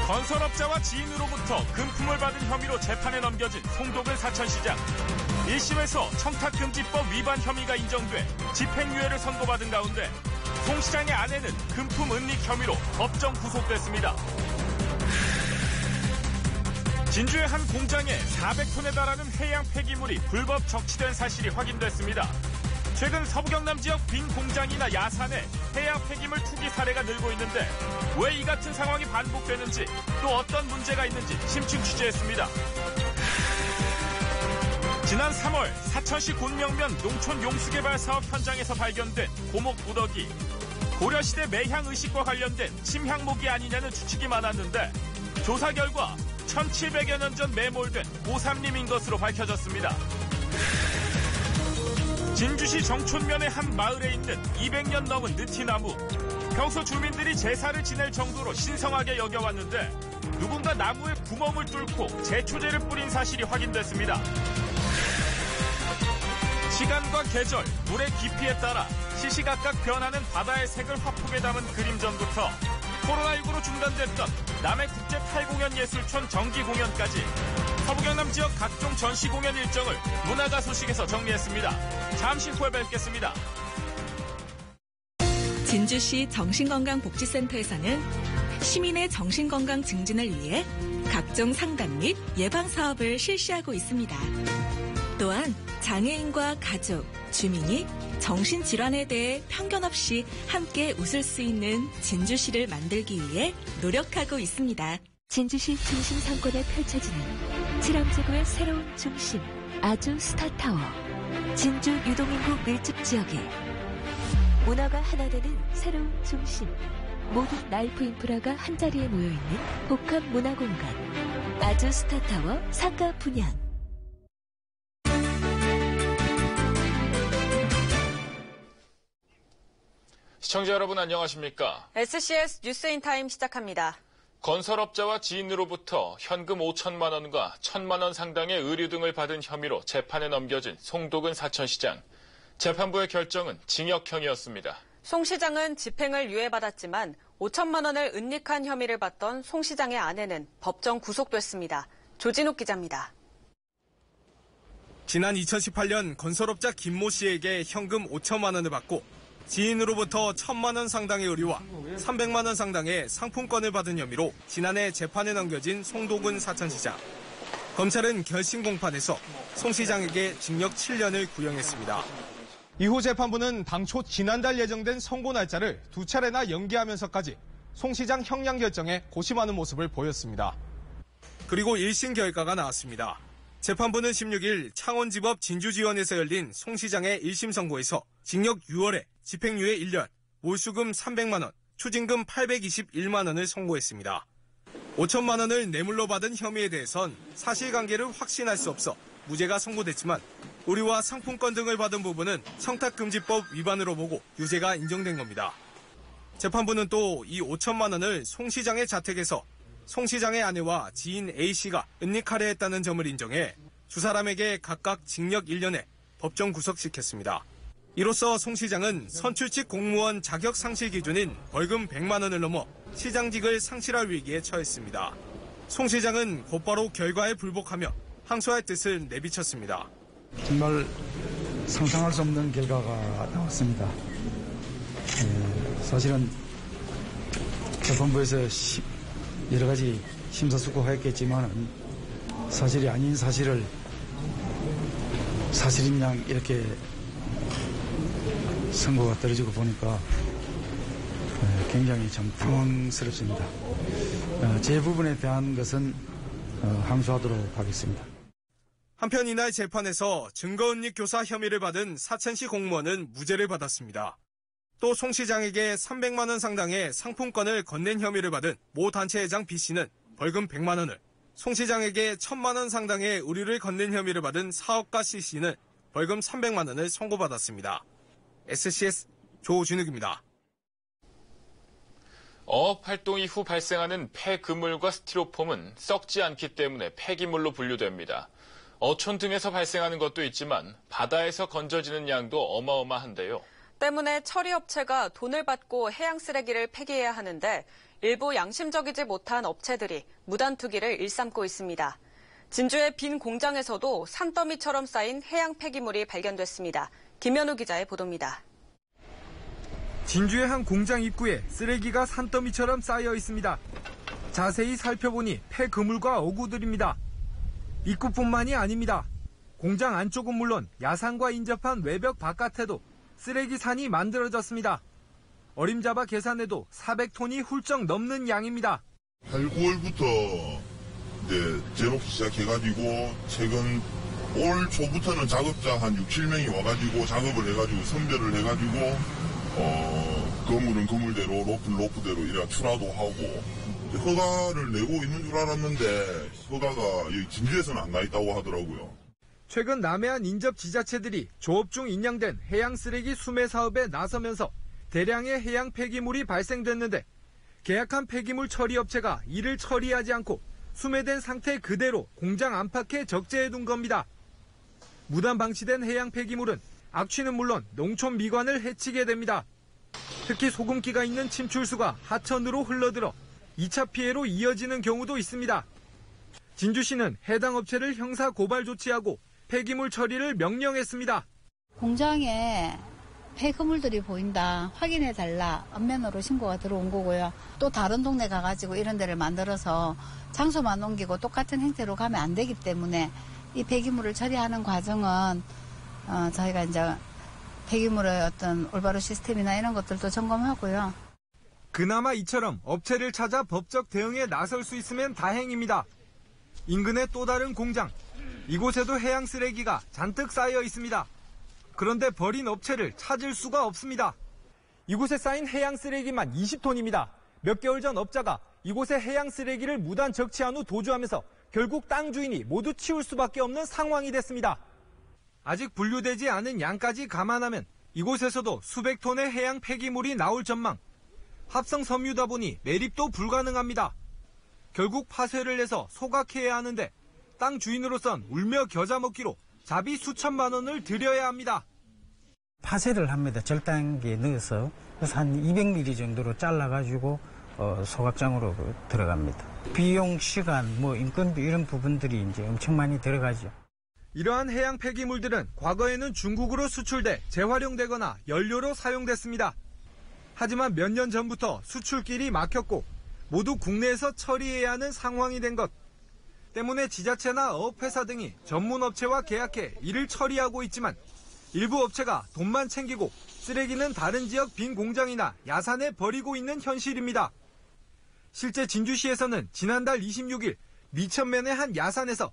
건설업자와 지인으로부터 금품을 받은 혐의로 재판에 넘겨진 송도군 사천시장. 1심에서 청탁금지법 위반 혐의가 인정돼 집행유예를 선고받은 가운데 송 시장의 아내는 금품 은닉 혐의로 법정 구속됐습니다. 진주의 한 공장에 400톤에 달하는 해양 폐기물이 불법 적치된 사실이 확인됐습니다. 최근 서부경남 지역 빈 공장이나 야산에 해양 폐기물 투기 사례가 늘고 있는데 왜 이 같은 상황이 반복되는지 또 어떤 문제가 있는지 심층 취재했습니다. 지난 3월 사천시 곤명면 농촌 용수개발 사업 현장에서 발견된 고목 무더기. 고려시대 매향 의식과 관련된 침향목이 아니냐는 추측이 많았는데 조사 결과 1700여 년 전 매몰된 오삼림인 것으로 밝혀졌습니다. 진주시 정촌면의 한 마을에 있는 200년 넘은 느티나무. 평소 주민들이 제사를 지낼 정도로 신성하게 여겨왔는데 누군가 나무에 구멍을 뚫고 제초제를 뿌린 사실이 확인됐습니다. 시간과 계절, 물의 깊이에 따라 시시각각 변하는 바다의 색을 화풍에 담은 그림전부터 코로나19로 중단됐던 남해국제 팔공연 예술촌 정기 공연까지 서부경남 지역 각종 전시 공연 일정을 문화가 소식에서 정리했습니다. 잠시 후에 뵙겠습니다. 진주시 정신건강복지센터에서는 시민의 정신건강 증진을 위해 각종 상담 및 예방 사업을 실시하고 있습니다. 또한 장애인과 가족, 주민이 정신질환에 대해 편견 없이 함께 웃을 수 있는 진주시를 만들기 위해 노력하고 있습니다. 진주시 중심 상권에 펼쳐지는 칠암제구의 새로운 중심, 아주 스타타워. 진주 유동인구 밀집 지역에 문화가 하나 되는 새로운 중심. 모든 라이프 인프라가 한자리에 모여있는 복합 문화공간. 아주 스타타워 상가 분양. 시청자 여러분 안녕하십니까? SCS 뉴스인타임 시작합니다. 건설업자와 지인으로부터 현금 5천만 원과 1,000만 원 상당의 의류 등을 받은 혐의로 재판에 넘겨진 송도군 사천시장. 재판부의 결정은 징역형이었습니다. 송 시장은 집행을 유예받았지만 5천만 원을 은닉한 혐의를 받던 송 시장의 아내는 법정 구속됐습니다. 조진욱 기자입니다. 지난 2018년 건설업자 김모 씨에게 현금 5천만 원을 받고 지인으로부터 1,000만 원 상당의 의류와 300만 원 상당의 상품권을 받은 혐의로 지난해 재판에 넘겨진 송도군 사천시장. 검찰은 결심 공판에서 송 시장에게 징역 7년을 구형했습니다. 이후 재판부는 당초 지난달 예정된 선고 날짜를 2차례나 연기하면서까지 송 시장 형량 결정에 고심하는 모습을 보였습니다. 그리고 1심 결과가 나왔습니다. 재판부는 16일 창원지법 진주지원에서 열린 송 시장의 1심 선고에서 징역 6월에 집행유예 1년, 몰수금 300만 원, 추징금 821만 원을 선고했습니다. 5천만 원을 뇌물로 받은 혐의에 대해선 사실관계를 확신할 수 없어 무죄가 선고됐지만 의류와 상품권 등을 받은 부분은 청탁금지법 위반으로 보고 유죄가 인정된 겁니다. 재판부는 또 이 5천만 원을 송 시장의 자택에서 송 시장의 아내와 지인 A씨가 은닉하려 했다는 점을 인정해 두 사람에게 각각 징역 1년에 법정 구속시켰습니다. 이로써 송 시장은 선출직 공무원 자격 상실 기준인 벌금 100만 원을 넘어 시장직을 상실할 위기에 처했습니다. 송 시장은 곧바로 결과에 불복하며 항소할 뜻을 내비쳤습니다. 정말 상상할 수 없는 결과가 나왔습니다. 사실은 재판부에서 여러 가지 심사숙고했겠지만 사실이 아닌 사실을 사실인 양 이렇게 선고가 떨어지고 보니까 굉장히 참 당황스럽습니다. 제 부분에 대한 것은 항소하도록 하겠습니다. 한편 이날 재판에서 증거은닉 교사 혐의를 받은 사천시 공무원은 무죄를 받았습니다. 또 송 시장에게 300만 원 상당의 상품권을 건넨 혐의를 받은 모 단체 회장 B씨는 벌금 100만 원을, 송 시장에게 1,000만 원 상당의 의류를 건넨 혐의를 받은 사업가 C씨는 벌금 300만 원을 선고받았습니다. SCS 조준욱입니다. 어업 활동 이후 발생하는 폐그물과 스티로폼은 썩지 않기 때문에 폐기물로 분류됩니다. 어촌 등에서 발생하는 것도 있지만 바다에서 건져지는 양도 어마어마한데요. 때문에 처리업체가 돈을 받고 해양 쓰레기를 폐기해야 하는데 일부 양심적이지 못한 업체들이 무단 투기를 일삼고 있습니다. 진주의 빈 공장에서도 산더미처럼 쌓인 해양 폐기물이 발견됐습니다. 김현우 기자의 보도입니다. 진주의 한 공장 입구에 쓰레기가 산더미처럼 쌓여 있습니다. 자세히 살펴보니 폐그물과 어구들입니다. 입구뿐만이 아닙니다. 공장 안쪽은 물론 야산과 인접한 외벽 바깥에도 쓰레기 산이 만들어졌습니다. 어림잡아 계산해도 400톤이 훌쩍 넘는 양입니다. 8, 9월부터 이제 재놓기 시작해가지고 최근 올 초부터는 작업자 한 6, 7명이 와가지고 작업을 해가지고 선별을 해가지고 건물은 건물대로 로프는 로프대로 이래 출하도 하고 허가를 내고 있는 줄 알았는데 허가가 여기 진주에서는 안 나 있다고 하더라고요. 최근 남해안 인접 지자체들이 조업 중 인양된 해양 쓰레기 수매 사업에 나서면서 대량의 해양 폐기물이 발생됐는데 계약한 폐기물 처리 업체가 이를 처리하지 않고 수매된 상태 그대로 공장 안팎에 적재해둔 겁니다. 무단 방치된 해양 폐기물은 악취는 물론 농촌 미관을 해치게 됩니다. 특히 소금기가 있는 침출수가 하천으로 흘러들어 2차 피해로 이어지는 경우도 있습니다. 진주시는 해당 업체를 형사 고발 조치하고 폐기물 처리를 명령했습니다. 공장에 폐기물들이 보인다, 확인해달라, 안면으로 신고가 들어온 거고요. 또 다른 동네 가가지고 이런 데를 만들어서 장소만 옮기고 똑같은 행태로 가면 안 되기 때문에 이 폐기물을 처리하는 과정은 저희가 이제 폐기물의 어떤 올바른 시스템이나 이런 것들도 점검하고요. 그나마 이처럼 업체를 찾아 법적 대응에 나설 수 있으면 다행입니다. 인근의 또 다른 공장, 이곳에도 해양 쓰레기가 잔뜩 쌓여 있습니다. 그런데 버린 업체를 찾을 수가 없습니다. 이곳에 쌓인 해양 쓰레기만 20톤입니다. 몇 개월 전 업자가 이곳에 해양 쓰레기를 무단 적치한 후 도주하면서 결국 땅 주인이 모두 치울 수밖에 없는 상황이 됐습니다. 아직 분류되지 않은 양까지 감안하면 이곳에서도 수백 톤의 해양 폐기물이 나올 전망. 합성 섬유다 보니 매립도 불가능합니다. 결국 파쇄를 해서 소각해야 하는데 땅 주인으로선 울며 겨자 먹기로 자비 수천만 원을 들여야 합니다. 파쇄를 합니다. 절단기에 넣어서 그래서 한 200mm 정도로 잘라가지고 소각장으로 들어갑니다. 비용, 시간, 인건비 이런 부분들이 이제 엄청 많이 들어가죠. 이러한 해양 폐기물들은 과거에는 중국으로 수출돼 재활용되거나 연료로 사용됐습니다. 하지만 몇 년 전부터 수출길이 막혔고 모두 국내에서 처리해야 하는 상황이 된 것 때문에 지자체나 어업회사 등이 전문업체와 계약해 이를 처리하고 있지만 일부 업체가 돈만 챙기고 쓰레기는 다른 지역 빈 공장이나 야산에 버리고 있는 현실입니다. 실제 진주시에서는 지난달 26일 미천면의 한 야산에서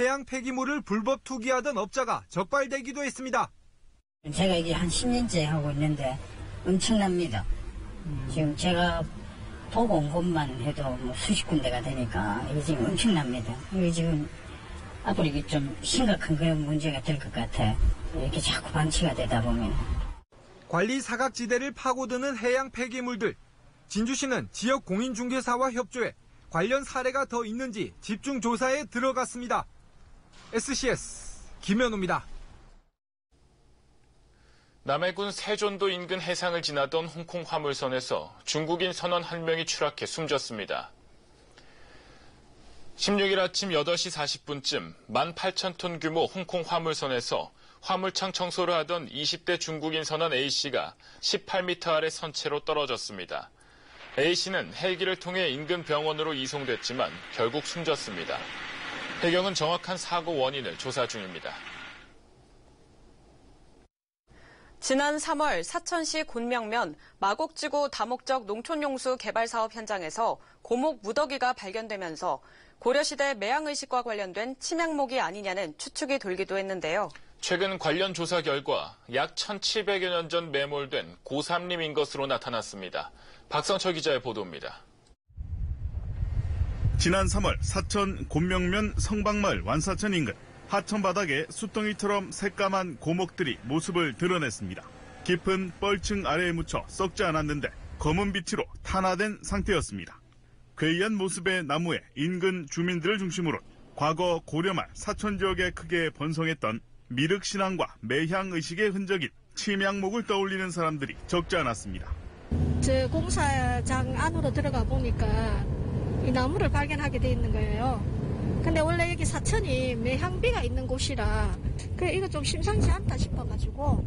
해양 폐기물을 불법 투기하던 업자가 적발되기도 했습니다. 제가 이게 한 10년째 하고 있는데 엄청납니다. 지금 제가 보고 온 것만 해도 수십 군데가 되니까 이게 지금 엄청납니다. 이게 지금 앞으로 이게 좀 심각한 그런 문제가 될 것 같아요. 이렇게 자꾸 방치가 되다 보면. 관리 사각지대를 파고드는 해양 폐기물들. 진주시는 지역 공인중개사와 협조해 관련 사례가 더 있는지 집중 조사에 들어갔습니다. SCS 김현우입니다. 남해군 세존도 인근 해상을 지나던 홍콩 화물선에서 중국인 선원 한 명이 추락해 숨졌습니다. 16일 아침 8시 40분쯤 18,000톤 규모 홍콩 화물선에서 화물창 청소를 하던 20대 중국인 선원 A씨가 18m 아래 선체로 떨어졌습니다. A씨는 헬기를 통해 인근 병원으로 이송됐지만 결국 숨졌습니다. 해경은 정확한 사고 원인을 조사 중입니다. 지난 3월 사천시 곤명면 마곡지구 다목적 농촌용수 개발 사업 현장에서 고목 무더기가 발견되면서 고려시대 매양의식과 관련된 침향목이 아니냐는 추측이 돌기도 했는데요. 최근 관련 조사 결과 약 1700여 년 전 매몰된 고삼림인 것으로 나타났습니다. 박성철 기자의 보도입니다. 지난 3월 사천 곤명면 성방마을 완사천 인근 하천 바닥에 숫덩이처럼 새까만 고목들이 모습을 드러냈습니다. 깊은 뻘층 아래에 묻혀 썩지 않았는데 검은 빛으로 탄화된 상태였습니다. 괴이한 모습의 나무에 인근 주민들을 중심으로 과거 고려말 사천 지역에 크게 번성했던 미륵신앙과 매향의식의 흔적인 침양목을 떠올리는 사람들이 적지 않았습니다. 저 공사장 안으로 들어가 보니까 이 나무를 발견하게 돼 있는 거예요. 근데 원래 여기 사천이 매향비가 있는 곳이라 그래 이거 좀 심상치 않다 싶어가지고.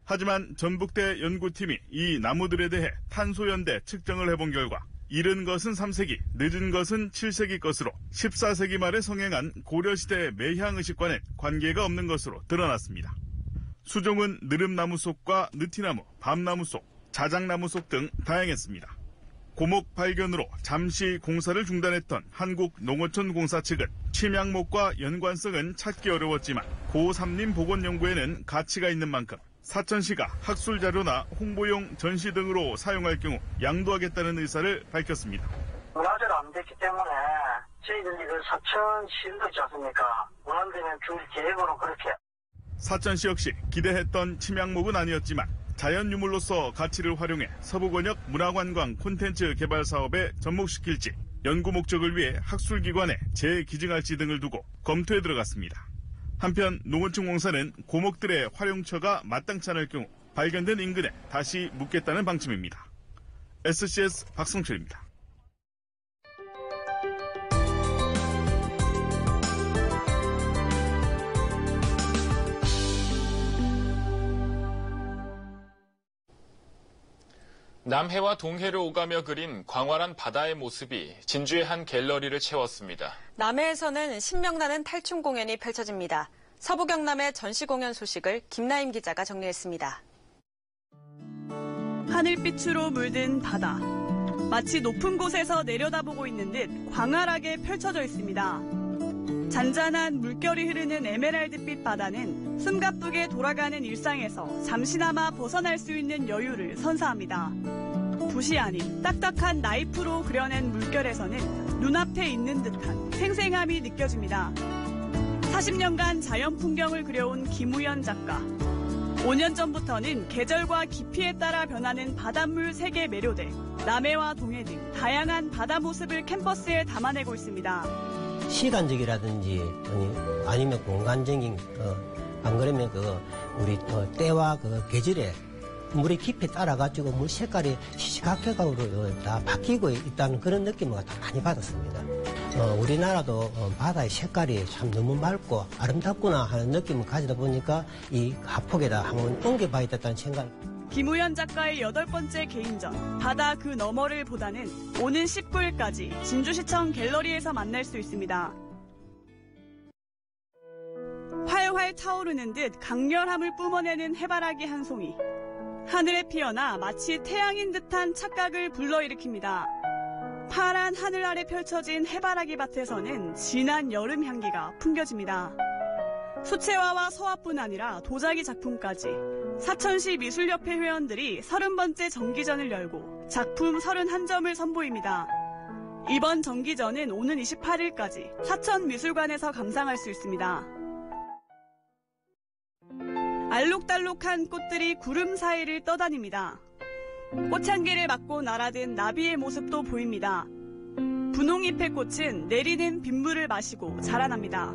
하지만 전북대 연구팀이 이 나무들에 대해 탄소연대 측정을 해본 결과 이른 것은 3세기, 늦은 것은 7세기 것으로 14세기 말에 성행한 고려시대 매향의식과는 관계가 없는 것으로 드러났습니다. 수종은 느릅나무 속과 느티나무, 밤나무 속, 자작나무 속 등 다양했습니다. 고목 발견으로 잠시 공사를 중단했던 한국농어촌공사 측은 침양목과 연관성은 찾기 어려웠지만 고삼림 복원연구에는 가치가 있는 만큼 사천시가 학술자료나 홍보용 전시 등으로 사용할 경우 양도하겠다는 의사를 밝혔습니다. 문화재로 안 됐기 때문에 저희들이 그 사천시도 있지 않습니까? 문화재는 줄 계획으로 그렇게. 사천시 역시 기대했던 침양목은 아니었지만 자연유물로서 가치를 활용해 서부권역 문화관광 콘텐츠 개발 사업에 접목시킬지 연구 목적을 위해 학술기관에 재기증할지 등을 두고 검토에 들어갔습니다. 한편 농어촌공사는 고목들의 활용처가 마땅치 않을 경우 발견된 인근에 다시 묻겠다는 방침입니다. SCS 박성철입니다. 남해와 동해를 오가며 그린 광활한 바다의 모습이 진주의 한 갤러리를 채웠습니다. 남해에서는 신명나는 탈춤 공연이 펼쳐집니다. 서부 경남의 전시 공연 소식을 김나임 기자가 정리했습니다. 하늘빛으로 물든 바다. 마치 높은 곳에서 내려다보고 있는 듯 광활하게 펼쳐져 있습니다. 잔잔한 물결이 흐르는 에메랄드빛 바다는 숨가쁘게 돌아가는 일상에서 잠시나마 벗어날 수 있는 여유를 선사합니다. 붓이 아닌 딱딱한 나이프로 그려낸 물결에서는 눈앞에 있는 듯한 생생함이 느껴집니다. 40년간 자연 풍경을 그려온 김우연 작가. 5년 전부터는 계절과 깊이에 따라 변하는 바닷물 색에 매료돼 남해와 동해 등 다양한 바다 모습을 캠퍼스에 담아내고 있습니다. 시간적이라든지 아니면 공간적인 안 그러면 우리 때와 계절에 물의 깊이 따라가지고 물 색깔이 시시각각으로 다 바뀌고 있다는 그런 느낌을 다 많이 받았습니다. 우리나라도 바다의 색깔이 참 너무 맑고 아름답구나 하는 느낌을 가지다 보니까 이 하폭에다 한번 옮겨봐야겠다는 생각. 김우연 작가의 8번째 개인전 바다 그 너머를 보다는 오는 19일까지 진주시청 갤러리에서 만날 수 있습니다. 활활 타오르는 듯 강렬함을 뿜어내는 해바라기 한 송이. 하늘에 피어나 마치 태양인 듯한 착각을 불러일으킵니다. 파란 하늘 아래 펼쳐진 해바라기 밭에서는 진한 여름 향기가 풍겨집니다. 수채화와 서화뿐 아니라 도자기 작품까지 사천시 미술협회 회원들이 30번째 정기전을 열고 작품 31점을 선보입니다. 이번 정기전은 오는 28일까지 사천미술관에서 감상할 수 있습니다. 알록달록한 꽃들이 구름 사이를 떠다닙니다. 꽃향기를 맡고 날아든 나비의 모습도 보입니다. 분홍잎의 꽃은 내리는 빗물을 마시고 자라납니다.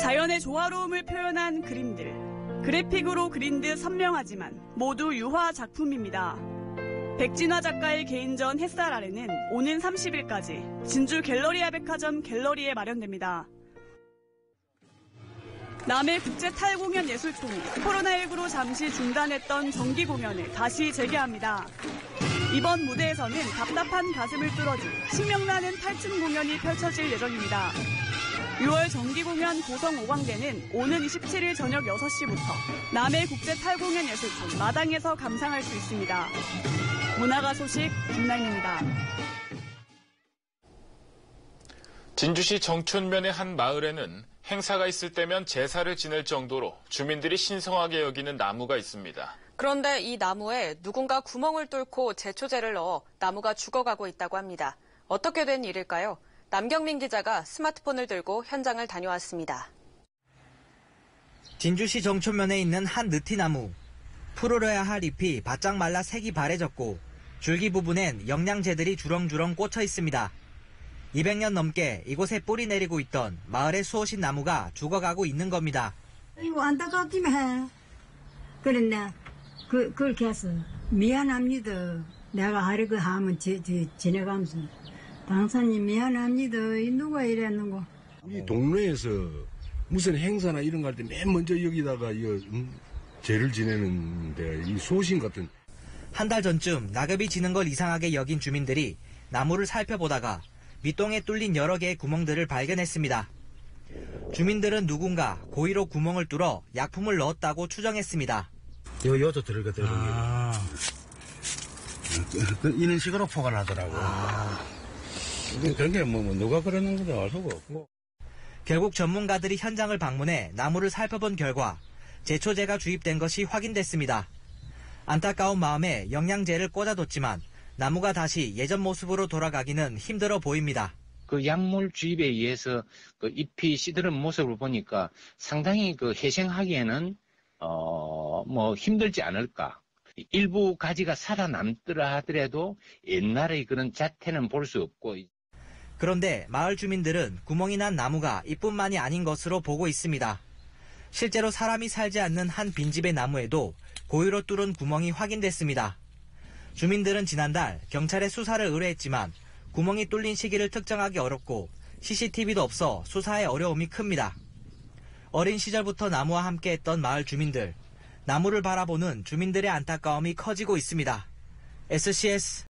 자연의 조화로움을 표현한 그림들. 그래픽으로 그린 듯 선명하지만 모두 유화 작품입니다. 백진화 작가의 개인전 햇살 아래는 오는 30일까지 진주 갤러리아 백화점 갤러리에 마련됩니다. 남해 국제 탈공연 예술총이 코로나19로 잠시 중단했던 정기 공연을 다시 재개합니다. 이번 무대에서는 답답한 가슴을 뚫어줄 신명나는 탈춤 공연이 펼쳐질 예정입니다. 6월 정기공연 고성 5광대는 오는 27일 저녁 6시부터 남해 국제 탈공연 예술촌 마당에서 감상할 수 있습니다. 문화가 소식 김나임입니다. 진주시 정촌면의 한 마을에는 행사가 있을 때면 제사를 지낼 정도로 주민들이 신성하게 여기는 나무가 있습니다. 그런데 이 나무에 누군가 구멍을 뚫고 제초제를 넣어 나무가 죽어가고 있다고 합니다. 어떻게 된 일일까요? 남경민 기자가 스마트폰을 들고 현장을 다녀왔습니다. 진주시 정촌면에 있는 한 느티나무. 풀어야 할 잎이 바짝 말라 색이 바래졌고 줄기 부분엔 영양제들이 주렁주렁 꽂혀 있습니다. 200년 넘게 이곳에 뿌리 내리고 있던 마을의 수호신 나무가 죽어가고 있는 겁니다. 이거 안타깝지만 그랬나 그렇게 해서 미안합니다. 내가 하려고 하면 지내가면서 당사님 미안합니다. 누가 이랬는고. 우리 동네에서 무슨 행사나 이런 거 할 때 맨 먼저 여기다가 죄를 지내는데 이 소신 같은. 한 달 전쯤 낙엽이 지는 걸 이상하게 여긴 주민들이 나무를 살펴보다가 밑동에 뚫린 여러 개의 구멍들을 발견했습니다. 주민들은 누군가 고의로 구멍을 뚫어 약품을 넣었다고 추정했습니다. 여도 들어갔더라고요. 이런 식으로 포가 나더라고. 그런 게 누가 그러는 건지 알 수가 없고. 결국 전문가들이 현장을 방문해 나무를 살펴본 결과 제초제가 주입된 것이 확인됐습니다. 안타까운 마음에 영양제를 꽂아뒀지만 나무가 다시 예전 모습으로 돌아가기는 힘들어 보입니다. 그 약물 주입에 의해서 그 잎이 시드는 모습을 보니까 상당히 그 해생하기에는 힘들지 않을까. 일부 가지가 살아남더라 하더라도 옛날의 그런 자태는 볼 수 없고. 그런데 마을 주민들은 구멍이 난 나무가 이뿐만이 아닌 것으로 보고 있습니다. 실제로 사람이 살지 않는 한 빈집의 나무에도 고의로 뚫은 구멍이 확인됐습니다. 주민들은 지난달 경찰에 수사를 의뢰했지만 구멍이 뚫린 시기를 특정하기 어렵고 CCTV도 없어 수사에 어려움이 큽니다. 어린 시절부터 나무와 함께했던 마을 주민들, 나무를 바라보는 주민들의 안타까움이 커지고 있습니다. SCS